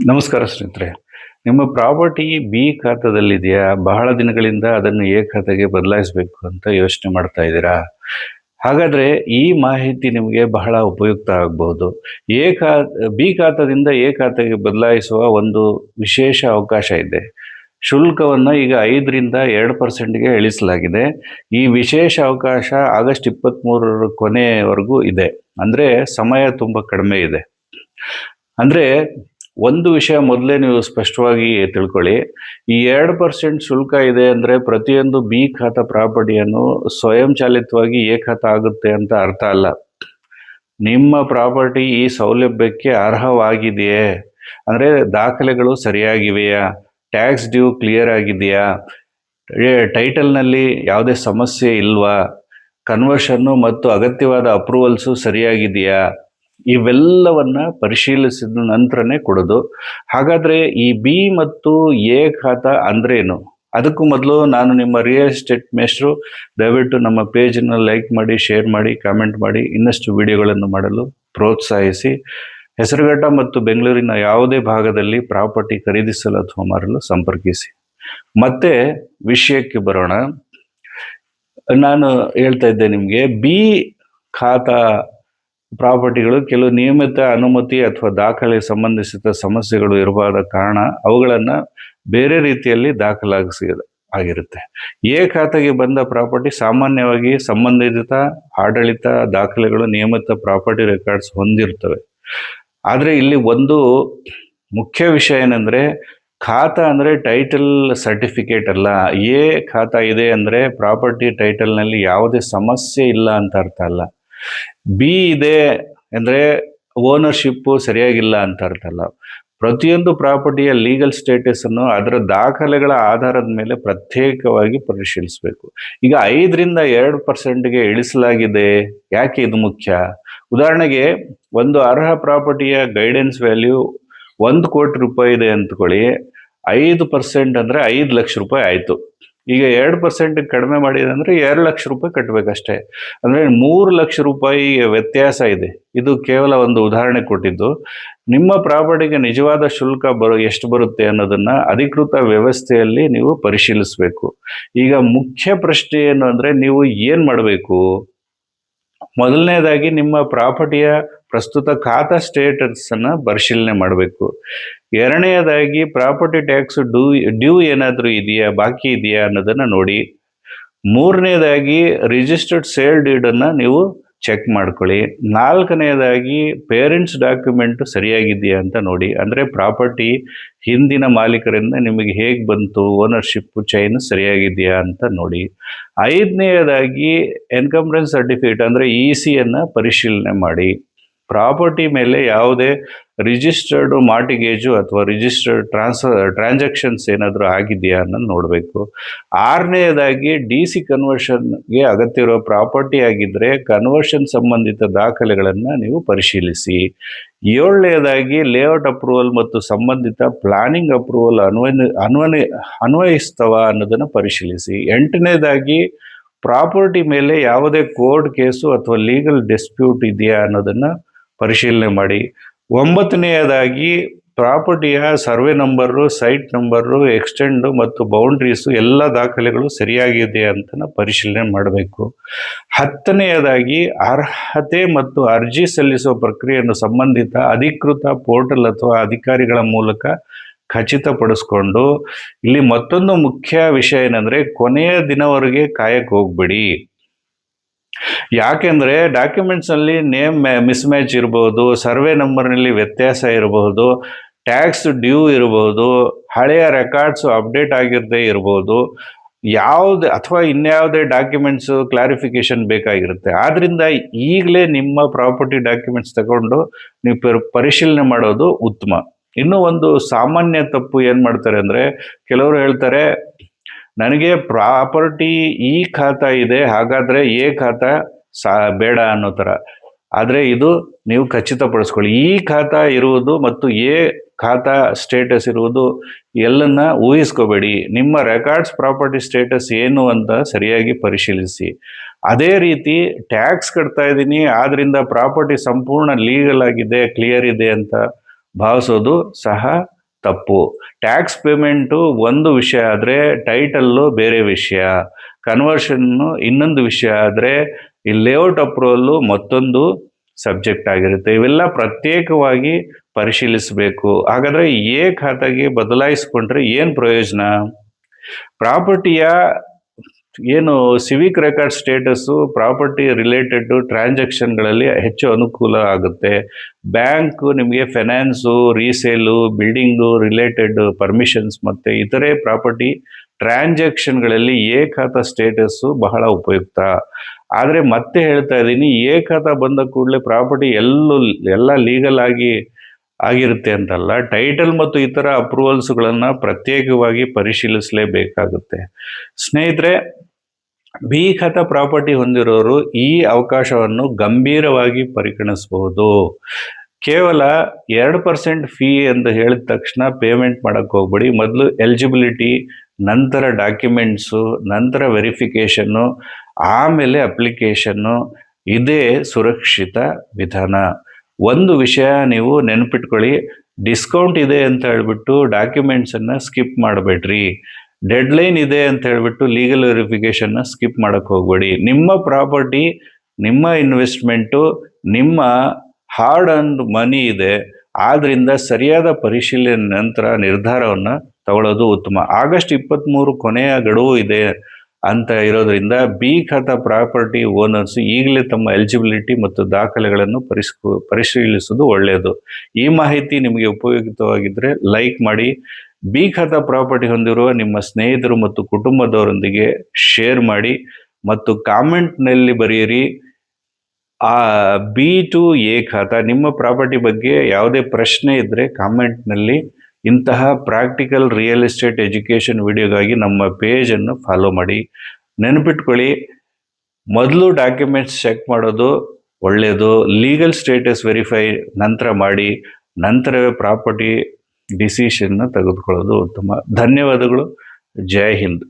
ನಮಸ್ಕಾರ ಸ್ನೇಹಿತರೆ. ನಿಮ್ಮ ಪ್ರಾಪರ್ಟಿ ಬಿ ಖಾತಾದಲ್ಲಿದೆಯಾ? ಬಹಳ ದಿನಗಳಿಂದ ಅದನ್ನು ಎ ಖಾತೆಗೆ ಬದಲಾಯಿಸಬೇಕು ಅಂತ ಯೋಚನೆ ಮಾಡ್ತಾ ಇದ್ದೀರಾ? ಹಾಗಾದ್ರೆ ಈ ಮಾಹಿತಿ ನಿಮಗೆ ಬಹಳ ಉಪಯುಕ್ತ ಆಗಬಹುದು. ಎ ಖಾ ಬಿ ಖಾತಾದಿಂದ ಎ ಖಾತೆಗೆ ಬದಲಾಯಿಸುವ ಒಂದು ವಿಶೇಷ ಅವಕಾಶ ಇದೆ. ಶುಲ್ಕವನ್ನ ಈಗ 5ರಿಂದ 2%ಗೆ ಇಳಿಸಲಾಗಿದೆ. ಈ ವಿಶೇಷ ಅವಕಾಶ ಆಗಸ್ಟ್ 23 ಕೊನೆಯವರೆಗೂ ಇದೆ. ಅಂದ್ರೆ ಸಮಯ ತುಂಬಾ ಕಡಿಮೆ ಇದೆ. ಅಂದ್ರೆ ಒಂದು ವಿಷಯ ಮೊದಲೇ ನೀವು ಸ್ಪಷ್ಟವಾಗಿ ತಿಳ್ಕೊಳ್ಳಿ. ಈ 2% ಶುಲ್ಕ ಇದೆ ಅಂದ್ರೆ ಪ್ರತಿಯೊಂದು ಬಿ ಖಾತಾ ಪ್ರಾಪರ್ಟಿಯನ್ನು ಸ್ವಯಂಚಾಲಿತವಾಗಿ ಎ ಖಾತಾ ಆಗುತ್ತೆ ಅಂತ ಅರ್ಥ ಅಲ್ಲ. ನಿಮ್ಮ ಪ್ರಾಪರ್ಟಿ ಈ ಸೌಲಭ್ಯಕ್ಕೆ ಅರ್ಹವಾಗಿದೆಯೇ, ಅಂದ್ರೆ ದಾಖಲೆಗಳು ಸರಿಯಾಗಿವೆಯಾ, ಟ್ಯಾಕ್ಸ್ ಡ್ಯೂ ಕ್ಲಿಯರ್ ಆಗಿದೆಯಾ, ಟೈಟಲ್ನಲ್ಲಿ ಯಾವುದೇ ಸಮಸ್ಯೆ ಇಲ್ವಾ, ಕನ್ವರ್ಷನ್ನು ಮತ್ತು ಅಗತ್ಯವಾದ ಅಪ್ರೂವಲ್ಸು ಸರಿಯಾಗಿದೆಯಾ, ಇವೆಲ್ಲವನ್ನ ಪರಿಶೀಲಿಸಿದ ನಂತರನೇ ಕೊಡೋದು. ಹಾಗಾದ್ರೆ ಈ ಬಿ ಮತ್ತು ಎ ಖಾತಾ ಅಂದ್ರೇನು? ಅದಕ್ಕೂ ಮೊದಲು ನಾನು ನಿಮ್ಮ ರಿಯಲ್ ಎಸ್ಟೇಟ್ ಮೇಷ್ಟ್ರು. ದಯವಿಟ್ಟು ನಮ್ಮ ಪೇಜನ್ನು ಲೈಕ್ ಮಾಡಿ, ಶೇರ್ ಮಾಡಿ, ಕಾಮೆಂಟ್ ಮಾಡಿ, ಇನ್ನಷ್ಟು ವಿಡಿಯೋಗಳನ್ನು ಮಾಡಲು ಪ್ರೋತ್ಸಾಹಿಸಿ. ಹೆಸರುಘಟ್ಟ ಮತ್ತು ಬೆಂಗಳೂರಿನ ಯಾವುದೇ ಭಾಗದಲ್ಲಿ ಪ್ರಾಪರ್ಟಿ ಖರೀದಿಸಲು ಅಥವಾ ಮಾರಲು ಸಂಪರ್ಕಿಸಿ. ಮತ್ತೆ ವಿಷಯಕ್ಕೆ ಬರೋಣ. ನಾನು ಹೇಳ್ತಾ ಇದ್ದೆ ನಿಮಗೆ, ಬಿ ಖಾತಾ ಪ್ರಾಪರ್ಟಿಗಳು ಕೆಲವು ನಿಯಮಿತ ಅನುಮತಿ ಅಥವಾ ದಾಖಲೆ ಸಂಬಂಧಿಸಿದ ಸಮಸ್ಯೆಗಳು ಇರಬಾರದ ಕಾರಣ ಅವುಗಳನ್ನು ಬೇರೆ ರೀತಿಯಲ್ಲಿ ಆಗಿರುತ್ತೆ. ಎ ಖಾತೆಗೆ ಬಂದ ಪ್ರಾಪರ್ಟಿ ಸಾಮಾನ್ಯವಾಗಿ ಸಂಬಂಧಿತ ಆಡಳಿತ ದಾಖಲೆಗಳು, ನಿಯಮಿತ ಪ್ರಾಪರ್ಟಿ ರೆಕಾರ್ಡ್ಸ್ ಹೊಂದಿರ್ತವೆ. ಆದರೆ ಇಲ್ಲಿ ಒಂದು ಮುಖ್ಯ ವಿಷಯ ಏನಂದ್ರೆ, ಖಾತಾ ಅಂದ್ರೆ ಟೈಟಲ್ ಸರ್ಟಿಫಿಕೇಟ್ ಅಲ್ಲ. ಎ ಖಾತಾ ಇದೆ ಅಂದ್ರೆ ಪ್ರಾಪರ್ಟಿ ಟೈಟಲ್ನಲ್ಲಿ ಯಾವುದೇ ಸಮಸ್ಯೆ ಇಲ್ಲ ಅಂತ ಅರ್ಥ ಅಲ್ಲ. ಬಿ ಇದೆ ಅಂದ್ರೆ ಓನರ್ಶಿಪ್ ಸರಿಯಾಗಿಲ್ಲ ಅಂತ ಅರ್ಥ ಅಲ್ಲ. ಪ್ರತಿಯೊಂದು ಪ್ರಾಪರ್ಟಿಯ ಲೀಗಲ್ ಸ್ಟೇಟಸ್ ಅನ್ನು ಅದರ ದಾಖಲೆಗಳ ಆಧಾರದ ಮೇಲೆ ಪ್ರತ್ಯೇಕವಾಗಿ ಪರಿಶೀಲಿಸಬೇಕು. ಈಗ 5ರಿಂದ 2%ಗೆ ಇಳಿಸಲಾಗಿದೆ. ಯಾಕೆ ಇದು ಮುಖ್ಯ? ಉದಾಹರಣೆಗೆ, ಒಂದು ಅರ್ಹ ಪ್ರಾಪರ್ಟಿಯ ಗೈಡೆನ್ಸ್ ವ್ಯಾಲ್ಯೂ 1 ಕೋಟಿ ರೂಪಾಯಿ ಇದೆ ಅಂದ್ಕೊಳ್ಳಿ. 5% ಅಂದ್ರೆ 5 ಲಕ್ಷ ರೂಪಾಯಿ ಆಯ್ತು. ಈಗ 2% ಕಡಿಮೆ ಮಾಡಿದೆ ಅಂದ್ರೆ 2 ಲಕ್ಷ ರೂಪಾಯಿ ಕಟ್ಟಬೇಕಷ್ಟೇ. ಅಂದ್ರೆ 3 ಲಕ್ಷ ರೂಪಾಯಿ ವ್ಯತ್ಯಾಸ ಇದೆ. ಇದು ಕೇವಲ ಒಂದು ಉದಾಹರಣೆ ಕೊಟ್ಟಿದ್ದು. ನಿಮ್ಮ ಪ್ರಾಪರ್ಟಿಗೆ ನಿಜವಾದ ಶುಲ್ಕ ಎಷ್ಟು ಬರುತ್ತೆ ಅನ್ನೋದನ್ನ ಅಧಿಕೃತ ವ್ಯವಸ್ಥೆಯಲ್ಲಿ ನೀವು ಪರಿಶೀಲಿಸಬೇಕು. ಈಗ ಮುಖ್ಯ ಪ್ರಶ್ನೆ ಏನು ಅಂದ್ರೆ, ನೀವು ಏನ್ ಮಾಡಬೇಕು? ಮೊದಲನೇದಾಗಿ ನಿಮ್ಮ ಪ್ರಾಪರ್ಟಿಯ ಪ್ರಸ್ತುತ ಖಾತಾ ಸ್ಟೇಟಸ್ ಅನ್ನ ಪರಿಶೀಲನೆ ಮಾಡಬೇಕು. ಎರಡನೆಯದಾಗಿ ಪ್ರಾಪರ್ಟಿ ಟ್ಯಾಕ್ಸ್ ಡ್ಯೂ ಏನಾದರೂ ಇದೆಯಾ, ಬಾಕಿ ಇದೆಯಾ ಅನ್ನೋದನ್ನ ನೋಡಿ. ಮೂರನೇದಾಗಿ ರಿಜಿಸ್ಟರ್ಡ್ ಸೇಲ್ ಡೀಡ್ ಅನ್ನ ನೀವು ಚೆಕ್ ಮಾಡ್ಕೊಳ್ಳಿ. ನಾಲ್ಕನೆಯದಾಗಿ ಪೇರೆಂಟ್ಸ್ ಡಾಕ್ಯುಮೆಂಟ್ ಸರಿಯಾಗಿದೆಯಾ ಅಂತ ನೋಡಿ. ಅಂದ್ರೆ ಪ್ರಾಪರ್ಟಿ ಹಿಂದಿನ ಮಾಲೀಕರಿಂದ ನಿಮಗೆ ಹೇಗೆ ಬಂತು, ಓನರ್ಶಿಪ್ ಚೈನ್ ಸರಿಯಾಗಿದೆಯಾ ಅಂತ ನೋಡಿ. ಐದನೆಯದಾಗಿ ಎನ್ಕಂಬ್ರೆನ್ಸ್ ಸರ್ಟಿಫಿಕೇಟ್ ಅಂದ್ರೆ EC ಅನ್ನ ಪರಿಶೀಲನೆ ಮಾಡಿ. ಪ್ರಾಪರ್ಟಿ ಮೇಲೆ ಯಾವುದೇ ರಿಜಿಸ್ಟರ್ಡ್ ಮಾರ್ಟಿಗೇಜು ಅಥವಾ ರಿಜಿಸ್ಟರ್ಡ್ ಟ್ರಾನ್ಸಾಕ್ಷನ್ಸ್ ಏನಾದರೂ ಆಗಿದೆಯಾ ಅನ್ನೋದು ನೋಡಬೇಕು. ಆರನೆಯದಾಗಿ DC ಕನ್ವರ್ಷನ್ಗೆ ಅಗತ್ಯ ಇರುವ ಪ್ರಾಪರ್ಟಿ ಆಗಿದ್ರೆ ಕನ್ವರ್ಷನ್ ಸಂಬಂಧಿತ ದಾಖಲೆಗಳನ್ನು ನೀವು ಪರಿಶೀಲಿಸಿ. ಏಳನೆಯದಾಗಿ ಲೇಔಟ್ ಅಪ್ರೂವಲ್ ಮತ್ತು ಸಂಬಂಧಿತ ಪ್ಲಾನಿಂಗ್ ಅಪ್ರೂವಲ್ ಅನ್ವಯಿಸ್ತವ ಅನ್ನೋದನ್ನು ಪರಿಶೀಲಿಸಿ. ಎಂಟನೇದಾಗಿ ಪ್ರಾಪರ್ಟಿ ಮೇಲೆ ಯಾವುದೇ ಕೋರ್ಟ್ ಕೇಸು ಅಥವಾ ಲೀಗಲ್ ಡಿಸ್ಪ್ಯೂಟ್ ಇದೆಯಾ ಅನ್ನೋದನ್ನು ಪರಿಶೀಲನೆ ಮಾಡಿ. ಒಂಬತ್ತನೆಯದಾಗಿ ಪ್ರಾಪರ್ಟಿಯ survey number, site number, extent ಮತ್ತು ಬೌಂಡ್ರೀಸು ಎಲ್ಲ ದಾಖಲೆಗಳು ಸರಿಯಾಗಿದೆ ಅಂತ ಪರಿಶೀಲನೆ ಮಾಡಬೇಕು. ಹತ್ತನೆಯದಾಗಿ ಅರ್ಹತೆ ಮತ್ತು ಅರ್ಜಿ ಸಲ್ಲಿಸುವ ಪ್ರಕ್ರಿಯೆಯನ್ನು ಸಂಬಂಧಿತ ಅಧಿಕೃತ ಪೋರ್ಟಲ್ ಅಥವಾ ಅಧಿಕಾರಿಗಳ ಮೂಲಕ ಖಚಿತಪಡಿಸ್ಕೊಂಡು. ಇಲ್ಲಿ ಮತ್ತೊಂದು ಮುಖ್ಯ ವಿಷಯ ಏನಂದ್ರೆ, ಕೊನೆಯ ದಿನವರೆಗೆ ಕಾಯಕ್ಕೆ ಹೋಗ್ಬೇಡಿ. ಯಾಕೆಂದ್ರೆ ಡಾಕ್ಯುಮೆಂಟ್ಸ್ ಅಲ್ಲಿ ನೇಮ್ ಮಿಸ್ಮ್ಯಾಚ್ ಇರಬಹುದು, ಸರ್ವೆ ನಂಬರ್ನಲ್ಲಿ ವ್ಯತ್ಯಾಸ ಇರಬಹುದು, ಟ್ಯಾಕ್ಸ್ ಡ್ಯೂ ಇರಬಹುದು, ಹಳೆಯ ರೆಕಾರ್ಡ್ಸ್ ಅಪ್ಡೇಟ್ ಆಗಿರದೇ ಇರಬಹುದು, ಅಥವಾ ಇನ್ಯಾವುದೇ ಡಾಕ್ಯುಮೆಂಟ್ಸ್ ಕ್ಲಾರಿಫಿಕೇಶನ್ ಬೇಕಾಗಿರುತ್ತೆ. ಆದ್ರಿಂದ ಈಗಲೇ ನಿಮ್ಮ ಪ್ರಾಪರ್ಟಿ ಡಾಕ್ಯುಮೆಂಟ್ಸ್ ತಗೊಂಡು ನೀವು ಪರಿಶೀಲನೆ ಮಾಡೋದು ಉತ್ತಮ. ಇನ್ನೂ ಒಂದು ಸಾಮಾನ್ಯ ತಪ್ಪು ಏನ್ ಮಾಡ್ತಾರೆ ಅಂದ್ರೆ, ಕೆಲವರು ಹೇಳ್ತಾರೆ, ನನಗೆ ಪ್ರಾಪರ್ಟಿ ಈ ಖಾತಾ ಇದೆ, ಹಾಗಾದ್ರೆ ಎ ಖಾತಾ ಬೇಡ ಅನ್ನೋ ಥರ. ಆದರೆ ಇದು ನೀವು ಖಚಿತಪಡಿಸ್ಕೊಳ್ಳಿ. ಈ ಖಾತಾ ಇರುವುದು ಮತ್ತು ಎ ಖಾತಾ ಸ್ಟೇಟಸ್ ಇರುವುದು ಎಲ್ಲನ್ನ ಊಹಿಸ್ಕೋಬೇಡಿ. ನಿಮ್ಮ ರೆಕಾರ್ಡ್ಸ್ ಪ್ರಾಪರ್ಟಿ ಸ್ಟೇಟಸ್ ಏನು ಅಂತ ಸರಿಯಾಗಿ ಪರಿಶೀಲಿಸಿ. ಅದೇ ರೀತಿ ಟ್ಯಾಕ್ಸ್ ಕಟ್ತಾ ಇದ್ದೀನಿ, ಆದ್ರಿಂದ ಪ್ರಾಪರ್ಟಿ ಸಂಪೂರ್ಣ ಲೀಗಲ್ ಆಗಿದೆ, ಕ್ಲಿಯರ್ ಇದೆ ಅಂತ ಭಾವಿಸೋದು ಸಹ ತಪ್ಪು. ಟ್ಯಾಕ್ಸ್ ಪೇಮೆಂಟು ಒಂದು ವಿಷಯ ಆದರೆ ಟೈಟಲ್ಲು ಬೇರೆ ವಿಷಯ, ಕನ್ವರ್ಷನ್ನು ಇನ್ನೊಂದು ವಿಷಯ ಆದರೆ ಈ ಲೇಔಟ್ ಅಪ್ರೂವಲ್ಲು ಮತ್ತೊಂದು ಸಬ್ಜೆಕ್ಟ್ ಆಗಿರುತ್ತೆ. ಇವೆಲ್ಲ ಪ್ರತ್ಯೇಕವಾಗಿ ಪರಿಶೀಲಿಸಬೇಕು. ಹಾಗಾದರೆ ಎ ಖಾತೆಗೆ ಬದಲಾಯಿಸಿಕೊಂಡ್ರೆ ಏನು ಪ್ರಯೋಜನ? ಪ್ರಾಪರ್ಟಿಯ ಏನು civic record status property related ಟ್ರಾನ್ಸಾಕ್ಷನ್ಗಳಲ್ಲಿ ಹೆಚ್ಚು ಅನುಕೂಲ ಆಗುತ್ತೆ. ಬ್ಯಾಂಕು ನಿಮಗೆ finance, resale, building related permissions ಮತ್ತು ಇತರೆ ಪ್ರಾಪರ್ಟಿ ಟ್ರಾನ್ಸಾಕ್ಷನ್ಗಳಲ್ಲಿ ಎ ಖಾತಾ ಸ್ಟೇಟಸ್ಸು ಬಹಳ ಉಪಯುಕ್ತ. ಆದರೆ ಮತ್ತೆ ಹೇಳ್ತಾ ಇದ್ದೀನಿ, ಎ ಖಾತಾ ಬಂದ ಕೂಡಲೇ ಪ್ರಾಪರ್ಟಿ ಎಲ್ಲ ಲೀಗಲ್ ಆಗಿರುತ್ತೆ ಅಂತಲ್ಲ. ಟೈಟಲ್ ಮತ್ತು ಇತರ ಅಪ್ರೂವಲ್ಸ್ಗಳನ್ನು ಪ್ರತ್ಯೇಕವಾಗಿ ಪರಿಶೀಲಿಸಲೇಬೇಕಾಗುತ್ತೆ. ಸ್ನೇಹಿತರೆ, ಬಿ ಖಾತಾ ಪ್ರಾಪರ್ಟಿ ಹೊಂದಿರೋರು ಈ ಅವಕಾಶವನ್ನು ಗಂಭೀರವಾಗಿ ಪರಿಗಣಿಸಬಹುದು. ಕೇವಲ 2% ಫೀ ಎಂದು ಹೇಳಿದ ತಕ್ಷಣ ಪೇಮೆಂಟ್ ಮಾಡೋಕ್ಕೆ ಹೋಗ್ಬೇಡಿ. ಮೊದಲು ಎಲಿಜಿಬಿಲಿಟಿ, ನಂತರ ಡಾಕ್ಯುಮೆಂಟ್ಸು, ನಂತರ ವೆರಿಫಿಕೇಷನ್ನು, ಆಮೇಲೆ ಅಪ್ಲಿಕೇಶನ್ನು. ಇದೇ ಸುರಕ್ಷಿತ ವಿಧಾನ. ಒಂದು ವಿಷಯ ನೀವು ನೆನಪಿಟ್ಕೊಳ್ಳಿ, ಡಿಸ್ಕೌಂಟ್ ಇದೆ ಅಂತ ಹೇಳ್ಬಿಟ್ಟು ಡಾಕ್ಯುಮೆಂಟ್ಸನ್ನು ಸ್ಕಿಪ್ ಮಾಡಬೇಡ್ರಿ. ಡೆಡ್ಲೈನ್ ಇದೆ ಅಂತ ಹೇಳ್ಬಿಟ್ಟು ಲೀಗಲ್ ವೆರಿಫಿಕೇಷನ್ನ ಸ್ಕಿಪ್ ಮಾಡೋಕ್ಕೆ ಹೋಗ್ಬೇಡಿ. ನಿಮ್ಮ ಪ್ರಾಪರ್ಟಿ, ನಿಮ್ಮ ಇನ್ವೆಸ್ಟ್ಮೆಂಟು, ನಿಮ್ಮ ಹಾರ್ಡ್ ಅಂಡ್ ಮನಿ ಇದೆ. ಆದ್ದರಿಂದ ಸರಿಯಾದ ಪರಿಶೀಲನೆ ನಂತರ ನಿರ್ಧಾರವನ್ನು ತಗೊಳ್ಳೋದು ಉತ್ತಮ. ಆಗಸ್ಟ್ 23 ಕೊನೆಯ ಗಡುವು ಇದೆ ಅಂತ ಇರೋದ್ರಿಂದ ಬಿ ಖಾತಾ ಪ್ರಾಪರ್ಟಿ ಓನರ್ಸ್ ಈಗಲೇ ತಮ್ಮ ಎಲಿಜಿಬಿಲಿಟಿ ಮತ್ತು ದಾಖಲೆಗಳನ್ನು ಪರಿಶೀಲಿಸುವುದು ಒಳ್ಳೆಯದು. ಈ ಮಾಹಿತಿ ನಿಮಗೆ ಉಪಯುಕ್ತವಾಗಿದ್ದರೆ ಲೈಕ್ ಮಾಡಿ. ಬಿ ಖಾತಾ ಪ್ರಾಪರ್ಟಿ ಹೊಂದಿರುವ ನಿಮ್ಮ ಸ್ನೇಹಿತರು ಮತ್ತು ಕುಟುಂಬದವರೊಂದಿಗೆ ಶೇರ್ ಮಾಡಿ ಮತ್ತು ಕಾಮೆಂಟ್ನಲ್ಲಿ ಬರೆಯಿರಿ. ಆ ಬಿ ಟು ಎ ಖಾತಾ ನಿಮ್ಮ ಪ್ರಾಪರ್ಟಿ ಬಗ್ಗೆ ಯಾವುದೇ ಪ್ರಶ್ನೆ ಇದ್ದರೆ ಕಾಮೆಂಟ್ನಲ್ಲಿ. ಇಂತಹ ಪ್ರಾಕ್ಟಿಕಲ್ ರಿಯಲ್ ಎಸ್ಟೇಟ್ ಎಜುಕೇಷನ್ ವಿಡಿಯೋಗಾಗಿ ನಮ್ಮ ಪೇಜನ್ನು ಫಾಲೋ ಮಾಡಿ. ನೆನಪಿಟ್ಕೊಳ್ಳಿ, ಮೊದಲು ಡಾಕ್ಯುಮೆಂಟ್ಸ್ ಚೆಕ್ ಮಾಡೋದು ಒಳ್ಳೆಯದು. ಲೀಗಲ್ ಸ್ಟೇಟಸ್ ವೆರಿಫೈ ನಂತರ ಮಾಡಿ, ನಂತರವೇ ಪ್ರಾಪರ್ಟಿ ಡಿಸಿಷನ್ನ ತೆಗೆದುಕೊಳ್ಳೋದು ಉತ್ತಮ. ಧನ್ಯವಾದಗಳು. ಜೈ ಹಿಂದ್.